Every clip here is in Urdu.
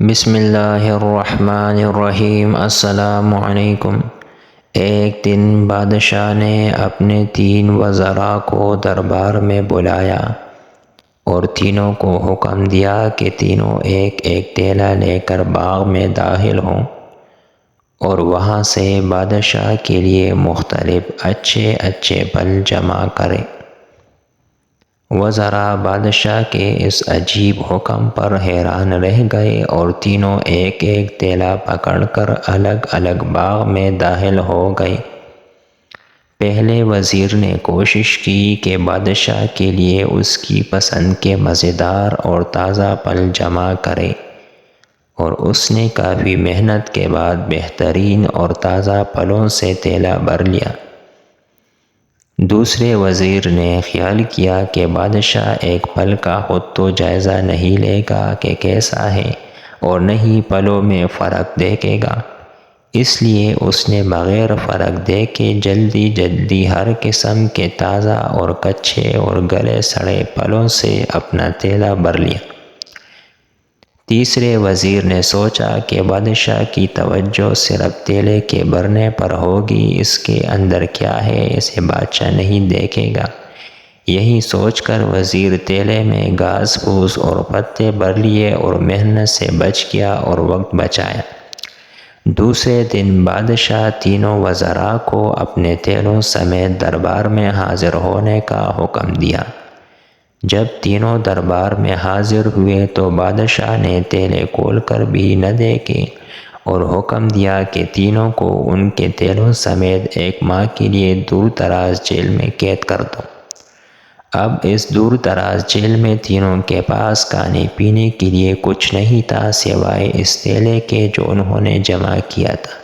بسم اللہ الرحمن الرحیم۔ السلام علیکم۔ ایک دن بادشاہ نے اپنے 3 وزراء کو دربار میں بلایا اور تینوں کو حکم دیا کہ تینوں ایک ایک ٹیلا لے کر باغ میں داخل ہوں اور وہاں سے بادشاہ کے لیے مختلف اچھے اچھے پھل جمع کریں۔ وزراء بادشاہ کے اس عجیب حکم پر حیران رہ گئے اور تینوں ایک ایک ٹیلا پکڑ کر الگ الگ باغ میں داخل ہو گئے۔ پہلے وزیر نے کوشش کی کہ بادشاہ کے لیے اس کی پسند کے مزیدار اور تازہ پھل جمع کرے، اور اس نے کافی محنت کے بعد بہترین اور تازہ پھلوں سے ٹیلا بھر لیا۔ دوسرے وزیر نے خیال کیا کہ بادشاہ ایک پھل کا خود تو جائزہ نہیں لے گا کہ کیسا ہے اور نہ ہی پھلوں میں فرق دیکھے گا، اس لیے اس نے بغیر فرق دیکھے جلدی ہر قسم کے تازہ اور کچے اور گلے سڑے پھلوں سے اپنا ٹیلا بھر لیا۔ تیسرے وزیر نے سوچا کہ بادشاہ کی توجہ صرف ٹیلے کے بھرنے پر ہوگی، اس کے اندر کیا ہے اسے بادشاہ نہیں دیکھے گا۔ یہی سوچ کر وزیر ٹیلے میں گھاس پھوس اور پتے بھر لیے اور محنت سے بچ گیا اور وقت بچایا۔ دوسرے دن بادشاہ تینوں وزراء کو اپنے ٹیلوں سمیت دربار میں حاضر ہونے کا حکم دیا۔ جب تینوں دربار میں حاضر ہوئے تو بادشاہ نے ٹیلے کھول کر بھی نہ دیکھے اور حکم دیا کہ تینوں کو ان کے ٹیلوں سمیت 1 ماہ کے لیے دور دراز جیل میں قید کر دو۔ اب اس دور دراز جیل میں تینوں کے پاس کھانے پینے کے لیے کچھ نہیں تھا سوائے اس ٹیلے کے جو انہوں نے جمع کیا تھا۔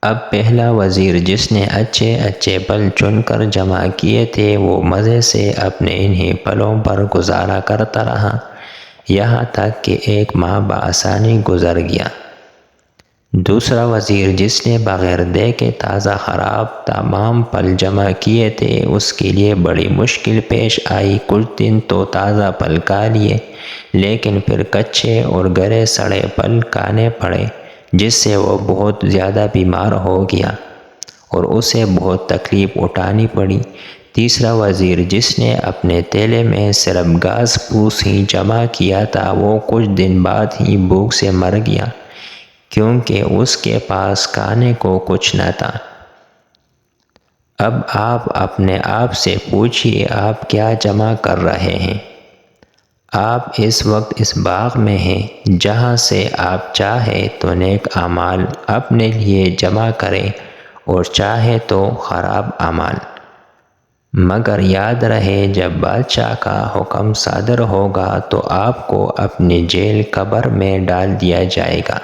اب پہلا وزیر جس نے اچھے اچھے پھل چن کر جمع کیے تھے وہ مزے سے اپنے انہی پھلوں پر گزارا کرتا رہا، یہاں تک کہ 1 ماہ بآسانی گزر گیا۔ دوسرا وزیر جس نے بغیر دیکھے تازہ خراب تمام پھل جمع کیے تھے اس کے لیے بڑی مشکل پیش آئی۔ کچھ دن تو تازہ پھل کھا لیے لیکن پھر کچے اور گلے سڑے پھل کھانے پڑے جس سے وہ بہت زیادہ بیمار ہو گیا اور اسے بہت تکلیف اٹھانی پڑی۔ تیسرا وزیر جس نے اپنے ٹیلے میں صرف گھاس پھوس ہی جمع کیا تھا وہ کچھ دن بعد ہی بھوک سے مر گیا کیونکہ اس کے پاس کھانے کو کچھ نہ تھا۔ اب آپ اپنے آپ سے پوچھئے آپ کیا جمع کر رہے ہیں؟ آپ اس وقت اس باغ میں ہیں جہاں سے آپ چاہے تو نیک اعمال اپنے لیے جمع کریں اور چاہے تو خراب اعمال، مگر یاد رہے جب بادشاہ کا حکم صادر ہوگا تو آپ کو اپنی جیل قبر میں ڈال دیا جائے گا۔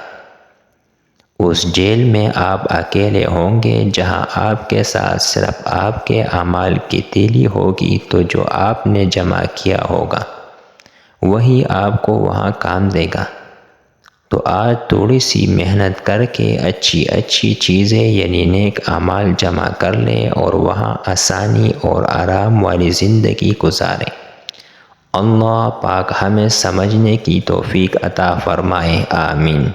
اس جیل میں آپ اکیلے ہوں گے جہاں آپ کے ساتھ صرف آپ کے اعمال کی تیلی ہوگی، تو جو آپ نے جمع کیا ہوگا وہی آپ کو وہاں کام دے گا۔ تو آج تھوڑی سی محنت کر کے اچھی اچھی چیزیں یعنی نیک اعمال جمع کر لیں اور وہاں آسانی اور آرام والی زندگی گزاریں۔ اللہ پاک ہمیں سمجھنے کی توفیق عطا فرمائے، آمین۔